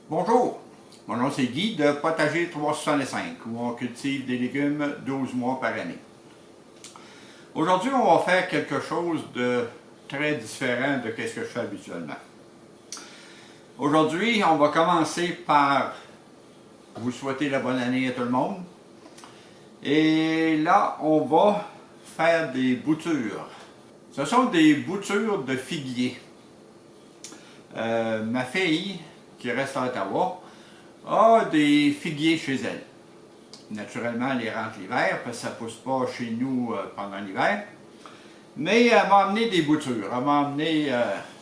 Bonjour, mon nom c'est Guy de Potager 365 où on cultive des légumes 12 mois par année. Aujourd'hui, on va faire quelque chose de très différent de ce que je fais habituellement. Aujourd'hui, on va commencer par vous souhaiter la bonne année à tout le monde. Et là, on va faire des boutures. Ce sont des boutures de figuier. Ma fille, qui reste à Ottawa, a des figuiers chez elle. Naturellement, elle les rentre l'hiver, parce que ça ne pousse pas chez nous pendant l'hiver. Mais elle m'a amené des boutures. Elle m'a amené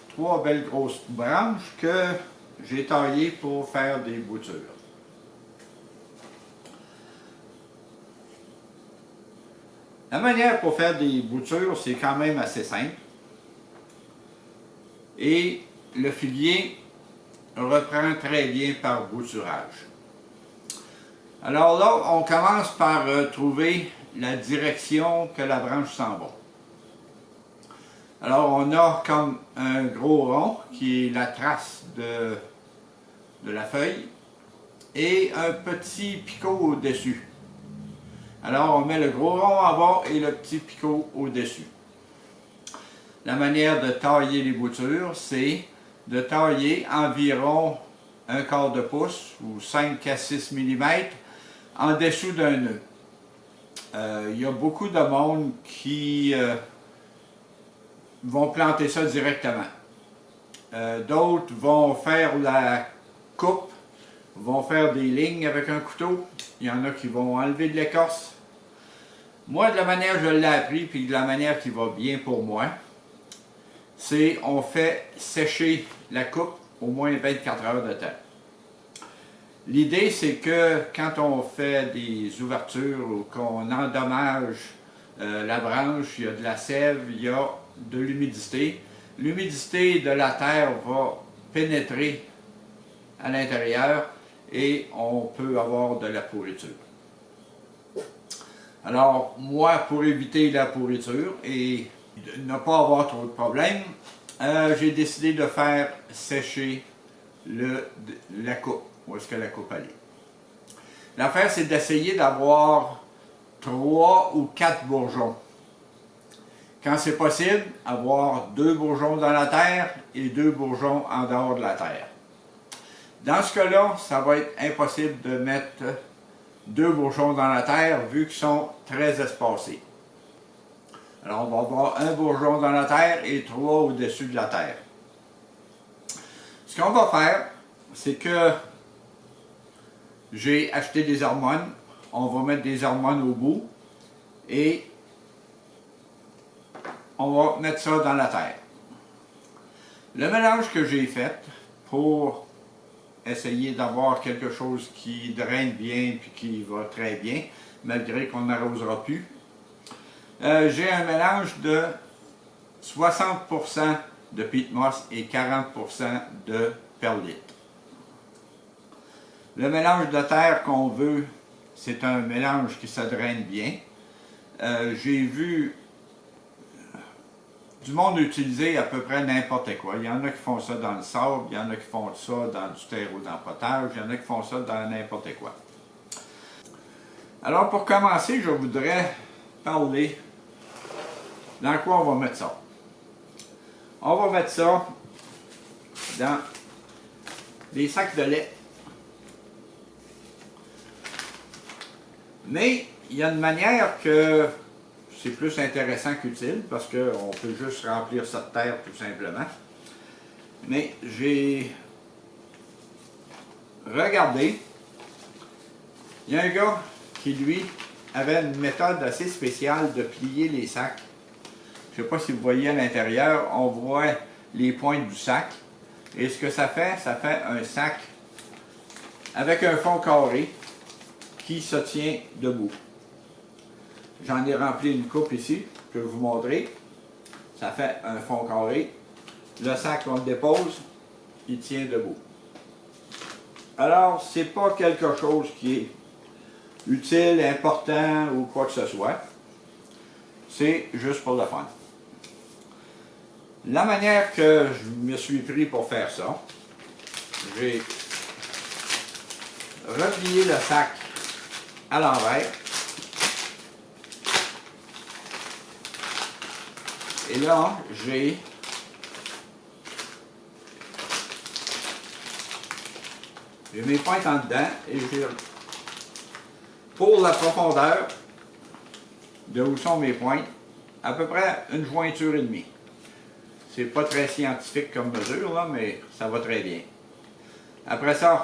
3 belles grosses branches que j'ai taillées pour faire des boutures. La manière pour faire des boutures, c'est quand même assez simple. Et le figuier reprend très bien par bouturage. Alors là, on commence par trouver la direction que la branche s'en va. Alors on a comme un gros rond qui est la trace de la feuille et un petit picot au-dessus. Alors on met le gros rond en bas et le petit picot au-dessus. La manière de tailler les boutures, c'est de tailler environ 1/4 de pouce ou 5 à 6 mm en dessous d'un nœud. Il y a beaucoup de monde qui vont planter ça directement. D'autres vont faire la coupe, vont faire des lignes avec un couteau. Il y en a qui vont enlever de l'écorce. Moi, de la manière que je l'ai appris, puis de la manière qui va bien pour moi, c'est on fait sécher la coupe au moins 24 heures de temps. L'idée, c'est que quand on fait des ouvertures ou qu'on endommage la branche, il y a de la sève, il y a de l'humidité. L'humidité de la terre va pénétrer à l'intérieur et on peut avoir de la pourriture. Alors, moi, pour éviter la pourriture et ne pas avoir trop de problèmes, j'ai décidé de faire sécher la coupe. Où est-ce que la coupe allait? L'affaire, c'est d'essayer d'avoir 3 ou 4 bourgeons. Quand c'est possible, avoir 2 bourgeons dans la terre et 2 bourgeons en dehors de la terre. Dans ce cas-là, ça va être impossible de mettre 2 bourgeons dans la terre vu qu'ils sont très espacés. Alors, on va avoir 1 bourgeon dans la terre et 3 au-dessus de la terre. Ce qu'on va faire, c'est que j'ai acheté des hormones. On va mettre des hormones au bout et on va mettre ça dans la terre. Le mélange que j'ai fait pour essayer d'avoir quelque chose qui draine bien et qui va très bien, malgré qu'on n'arrosera plus, j'ai un mélange de 60% de peat moss et 40% de perlite. Le mélange de terre qu'on veut, c'est un mélange qui se draine bien. J'ai vu du monde utiliser à peu près n'importe quoi. Il y en a qui font ça dans le sable, il y en a qui font ça dans du terreau d'empotage, il y en a qui font ça dans n'importe quoi. Alors pour commencer, je voudrais parler dans quoi on va mettre ça. On va mettre ça dans des sacs de lait. Mais il y a une manière que c'est plus intéressant qu'utile parce qu'on peut juste remplir ça de terre tout simplement. Mais j'ai regardé, il y a un gars qui lui avait une méthode assez spéciale de plier les sacs. Je ne sais pas si vous voyez à l'intérieur, on voit les pointes du sac. Et ce que ça fait un sac avec un fond carré qui se tient debout. J'en ai rempli une coupe ici, que je vais vous montrer. Ça fait un fond carré. Le sac, on le dépose, il tient debout. Alors, c'est pas quelque chose qui est utile, important ou quoi que ce soit. C'est juste pour le fun. La manière que je me suis pris pour faire ça, j'ai replier le sac à l'envers. Et là, j'ai mes pointes en dedans et j'ai pour la profondeur de où sont mes pointes, à peu près une jointure et demie. C'est pas très scientifique comme mesure, là, mais ça va très bien. Après ça,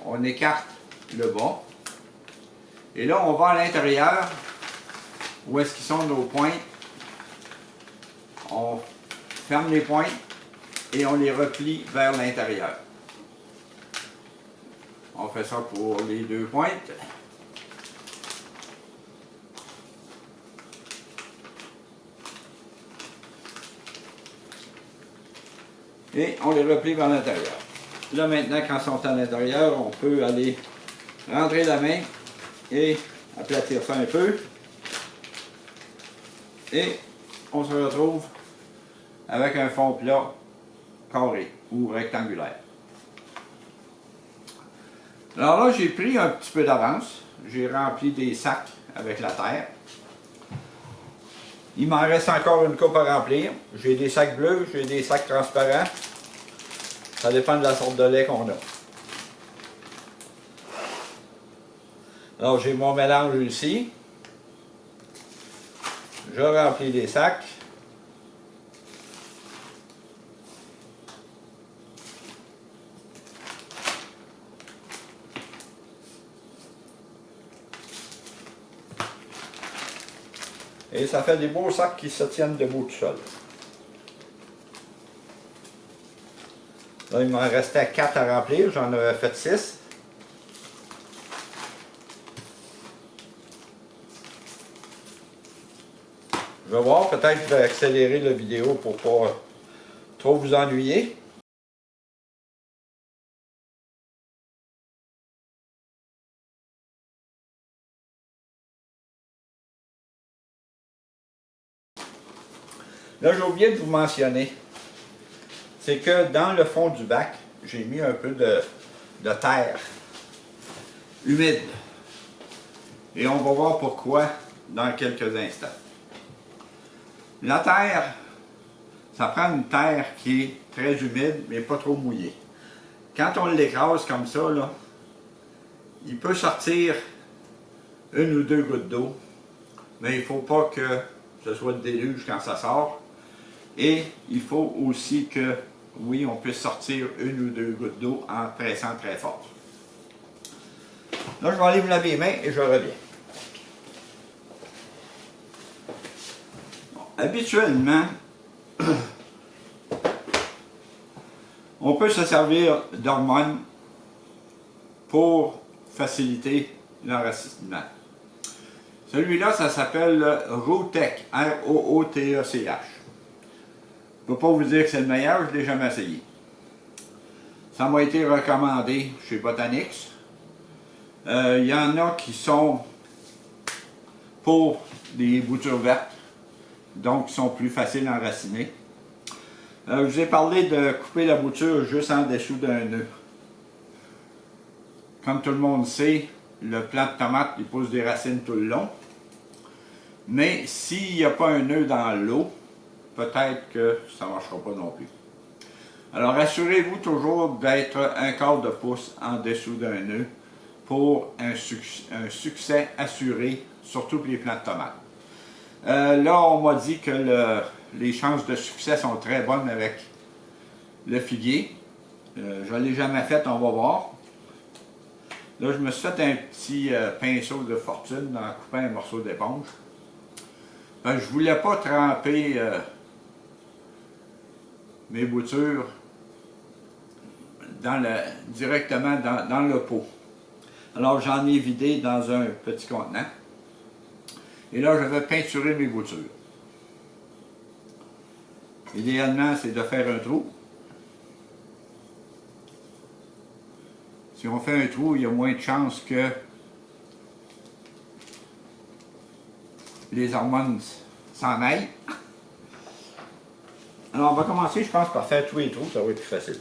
on écarte le bas. Et là, on va à l'intérieur, où est-ce qu'ils sont nos pointes. On ferme les pointes et on les replie vers l'intérieur. On fait ça pour les deux pointes. Et on les replie vers l'intérieur. Là maintenant, quand ils sont à l'intérieur, on peut aller rentrer la main et aplatir ça un peu. Et on se retrouve avec un fond plat carré ou rectangulaire. Alors là, j'ai pris un petit peu d'avance. J'ai rempli des sacs avec la terre. Il m'en reste encore une coupe à remplir. J'ai des sacs bleus, j'ai des sacs transparents. Ça dépend de la sorte de lait qu'on a. Alors j'ai mon mélange ici. Je remplis les sacs. Et ça fait des beaux sacs qui se tiennent debout tout seul. Là, il m'en restait 4 à remplir, j'en avais fait 6. Je vais voir, peut-être que je vais accélérer la vidéo pour pas trop vous ennuyer. Là, j'ai oublié de vous mentionner, c'est que dans le fond du bac, j'ai mis un peu de terre humide. Et on va voir pourquoi dans quelques instants. La terre, ça prend une terre qui est très humide, mais pas trop mouillée. Quand on l'écrase comme ça, là, il peut sortir une ou deux gouttes d'eau, mais il ne faut pas que ce soit le déluge quand ça sort. Et il faut aussi que, oui, on puisse sortir une ou deux gouttes d'eau en pressant très fort. Là, je vais aller me laver les mains et je reviens. Bon, habituellement, on peut se servir d'hormones pour faciliter l'enracinement. Celui-là, ça s'appelle Rootech, R-O-O-T-E-C-H. Je ne peux pas vous dire que c'est le meilleur, je ne l'ai jamais essayé. Ça m'a été recommandé chez Botanix. Il y en a qui sont pour des boutures vertes, donc qui sont plus faciles à enraciner. Je vous ai parlé de couper la bouture juste en dessous d'un nœud. Comme tout le monde sait, le plant de tomate il pousse des racines tout le long. Mais s'il n'y a pas un nœud dans l'eau, peut-être que ça ne marchera pas non plus. Alors assurez-vous toujours d'être un quart de pouce en dessous d'un nœud pour un succès assuré, surtout pour les plants de tomates. Là, on m'a dit que les chances de succès sont très bonnes avec le figuier. Je ne l'ai jamais fait, on va voir. Là, je me suis fait un petit pinceau de fortune en coupant un morceau d'éponge. Je ne voulais pas tremper mes boutures directement dans le pot. Alors j'en ai vidé dans un petit contenant. Et là, je vais peinturer mes boutures. Idéalement, c'est de faire un trou. Si on fait un trou, il y a moins de chances que les hormones s'en aillent. Alors, on va commencer, je pense, par faire tous les trous, ça va être plus facile.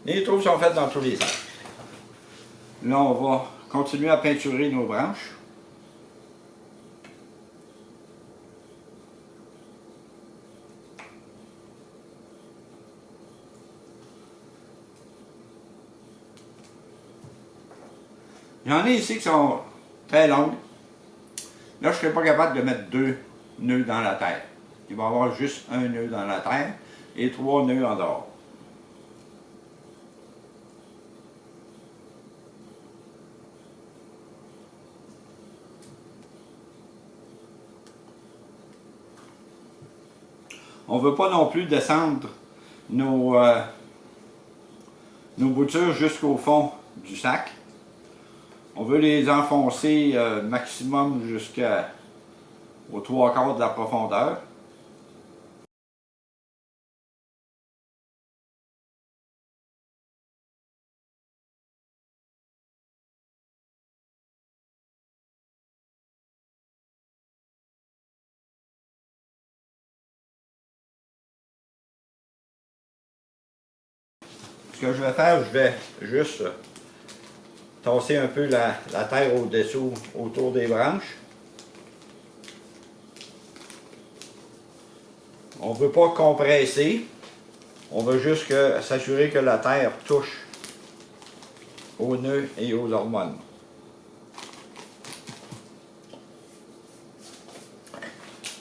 Les trous sont faits dans tous les sens. Là, on va continuer à peinturer nos branches. Il y en a ici qui sont très longues. Là, je ne serais pas capable de mettre 2 nœuds dans la terre. Il va y avoir juste un nœud dans la terre et 3 nœuds en dehors. On ne veut pas non plus descendre nos boutures jusqu'au fond du sac. On veut les enfoncer maximum jusqu'aux 3/4 de la profondeur. Ce que je vais faire, je vais juste tasser un peu la terre au-dessous, autour des branches. On ne veut pas compresser, on veut juste s'assurer que la terre touche aux nœuds et aux hormones.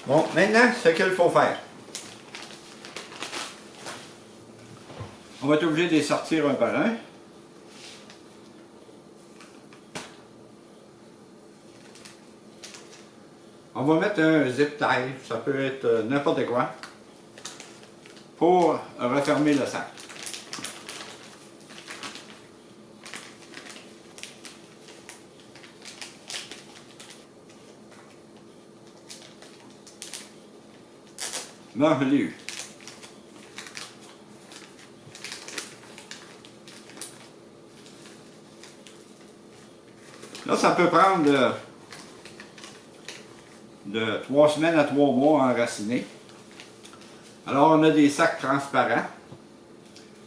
Bon, maintenant, ce qu'il faut faire. On va être obligé de les sortir un par un. On va mettre un zip tie, ça peut être n'importe quoi, pour refermer le sac. Bon, je l'ai eu. Là, ça peut prendre de 3 semaines à 3 mois à enraciner. Alors, on a des sacs transparents.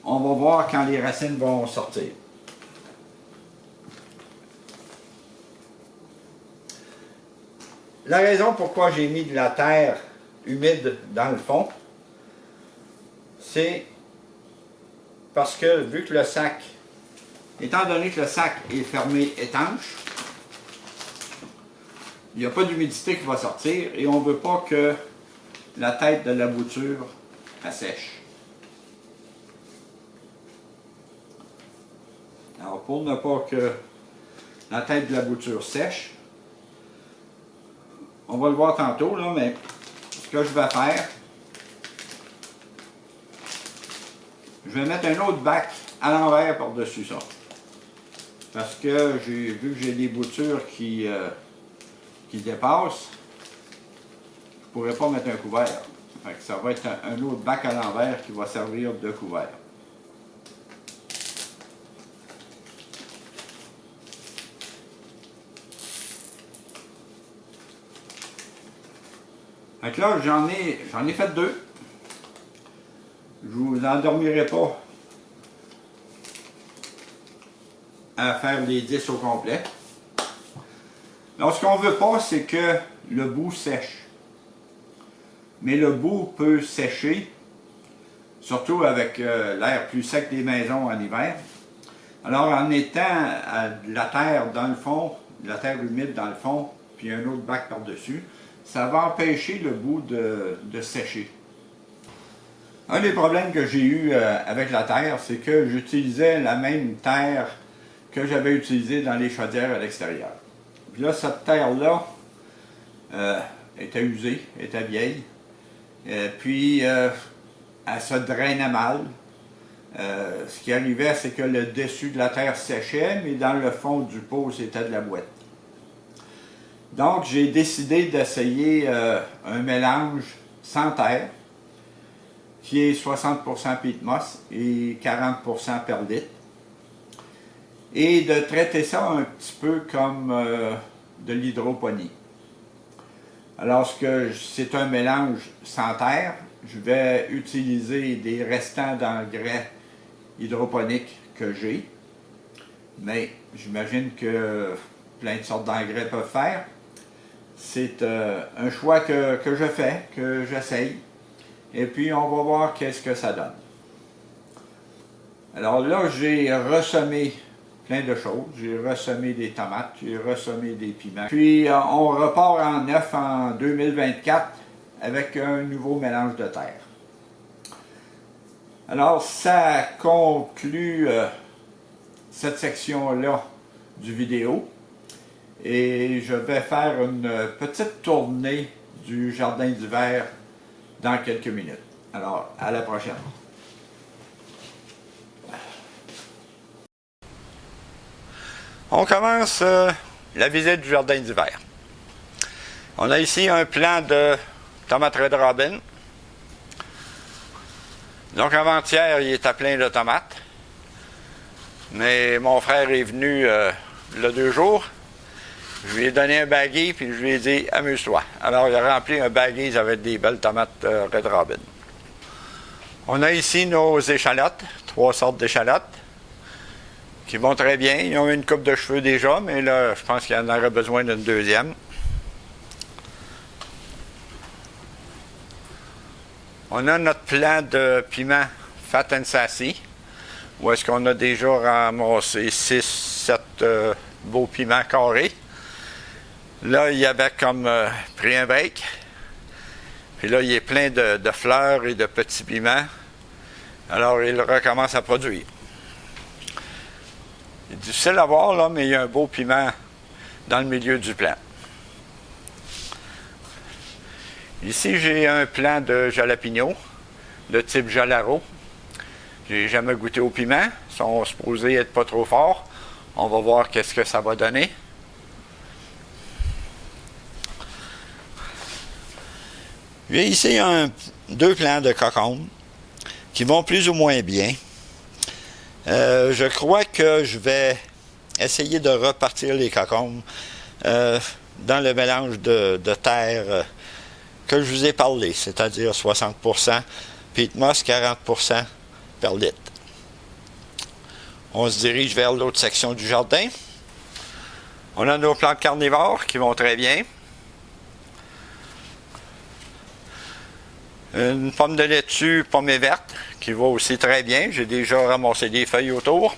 On va voir quand les racines vont sortir. La raison pourquoi j'ai mis de la terre humide dans le fond, c'est parce que vu que le sac, étant donné que le sac est fermé étanche, il n'y a pas d'humidité qui va sortir et on ne veut pas que la tête de la bouture assèche. Alors pour ne pas que la tête de la bouture sèche, on va le voir tantôt, là, mais ce que je vais faire, je vais mettre un autre bac à l'envers par-dessus ça. Parce que vu que j'ai des boutures qui dépassent, je ne pourrais pas mettre un couvert. Fait que ça va être un autre bac à l'envers qui va servir de couvert. Fait que là, j'en ai fait 2. Je ne vous endormirai pas à faire les 10 au complet. Alors, ce qu'on ne veut pas, c'est que le bout sèche. Mais le bout peut sécher, surtout avec l'air plus sec des maisons en hiver. Alors, en mettant de la terre dans le fond, de la terre humide dans le fond, puis un autre bac par-dessus, ça va empêcher le bout de sécher. Un des problèmes que j'ai eu avec la terre, c'est que j'utilisais la même terre que j'avais utilisée dans les chaudières à l'extérieur. Puis là, cette terre-là était usée, était vieille. Puis, elle se drainait mal. Ce qui arrivait, c'est que le dessus de la terre séchait, mais dans le fond du pot, c'était de la boîte. Donc, j'ai décidé d'essayer un mélange sans terre, qui est 60% peat moss et 40% perlite, et de traiter ça un petit peu comme de l'hydroponie. Alors, c'est un mélange sans terre, je vais utiliser des restants d'engrais hydroponiques que j'ai. mais j'imagine que plein de sortes d'engrais peuvent faire. C'est un choix que je fais, que j'essaye, et puis on va voir qu'est-ce que ça donne. Alors là, j'ai ressemé plein de choses. J'ai ressemé des tomates, j'ai ressemé des piments. Puis on repart en neuf en 2024 avec un nouveau mélange de terre. Alors ça conclut cette section-là du vidéo. Et je vais faire une petite tournée du jardin d'hiver dans quelques minutes. Alors, à la prochaine. On commence la visite du jardin d'hiver. On a ici un plant de tomates Red Robin. Donc avant-hier, il était plein de tomates. Mais mon frère est venu il y a 2 jours. Je lui ai donné un baguet, puis je lui ai dit « Amuse-toi ». Alors, il a rempli un baguet avec des belles tomates Red Robin. On a ici nos échalotes, 3 sortes d'échalotes, qui vont très bien. Ils ont une coupe de cheveux déjà, mais là, je pense qu'il y en aurait besoin d'une deuxième. On a notre plant de piment Fat and Sassy, où est-ce qu'on a déjà ramassé 6-7 beaux piments carrés. Là, il y avait comme pris un break. Puis là, il est plein de fleurs et de petits piments. Alors, il recommence à produire. C'est difficile à voir, là, mais il y a un beau piment dans le milieu du plant. Ici, j'ai un plant de jalapeno, de type jalaro. J'ai jamais goûté au piment. Ils sont supposés être pas trop forts. On va voir qu'est-ce que ça va donner. J'ai ici 2 plants de cocombes qui vont plus ou moins bien. Je crois que je vais essayer de repartir les cocombes dans le mélange de terre que je vous ai parlé, c'est-à-dire 60% peat moss, 40% perlite. On se dirige vers l'autre section du jardin. On a nos plantes carnivores qui vont très bien. Une pomme de laitue pommée verte qui va aussi très bien. J'ai déjà ramassé des feuilles autour.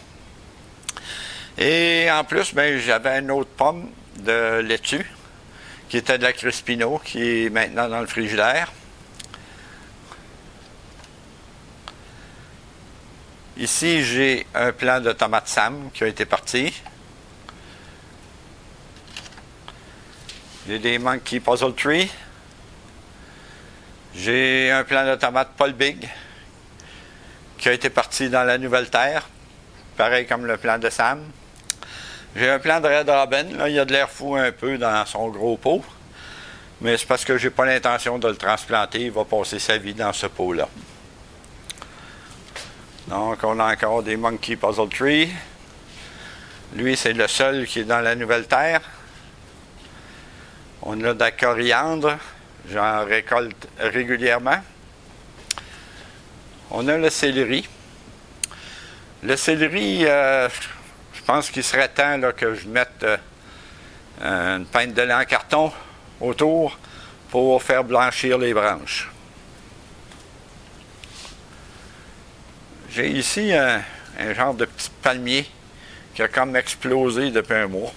Et en plus, ben, j'avais une autre pomme de laitue qui était de la Crispino, qui est maintenant dans le frigidaire. Ici, j'ai un plant de tomates Sam qui a été parti. J'ai des Monkey Puzzle Tree. J'ai un plant de tomates Paul Big qui a été parti dans la nouvelle terre, pareil comme le plant de Sam. J'ai un plant de Red Robin, là, il y a de l'air fou un peu dans son gros pot, mais c'est parce que j'ai pas l'intention de le transplanter, il va passer sa vie dans ce pot-là. Donc on a encore des Monkey Puzzle Tree. Lui, c'est le seul qui est dans la nouvelle terre. On a de la coriandre. J'en récolte régulièrement. On a le céleri. Le céleri, je pense qu'il serait temps là, que je mette une pinte de lait en carton autour pour faire blanchir les branches. J'ai ici un genre de petit palmier qui a comme explosé depuis un mois.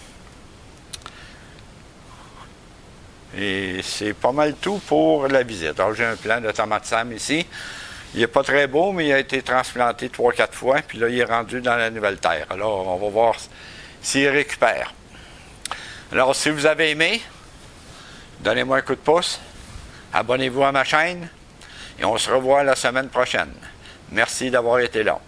Et c'est pas mal tout pour la visite. Alors, j'ai un plant de tomates Sam ici. Il n'est pas très beau, mais il a été transplanté 3-4 fois. Puis là, il est rendu dans la nouvelle terre. Alors, on va voir s'il récupère. Alors, si vous avez aimé, donnez-moi un coup de pouce. Abonnez-vous à ma chaîne. Et on se revoit la semaine prochaine. Merci d'avoir été là.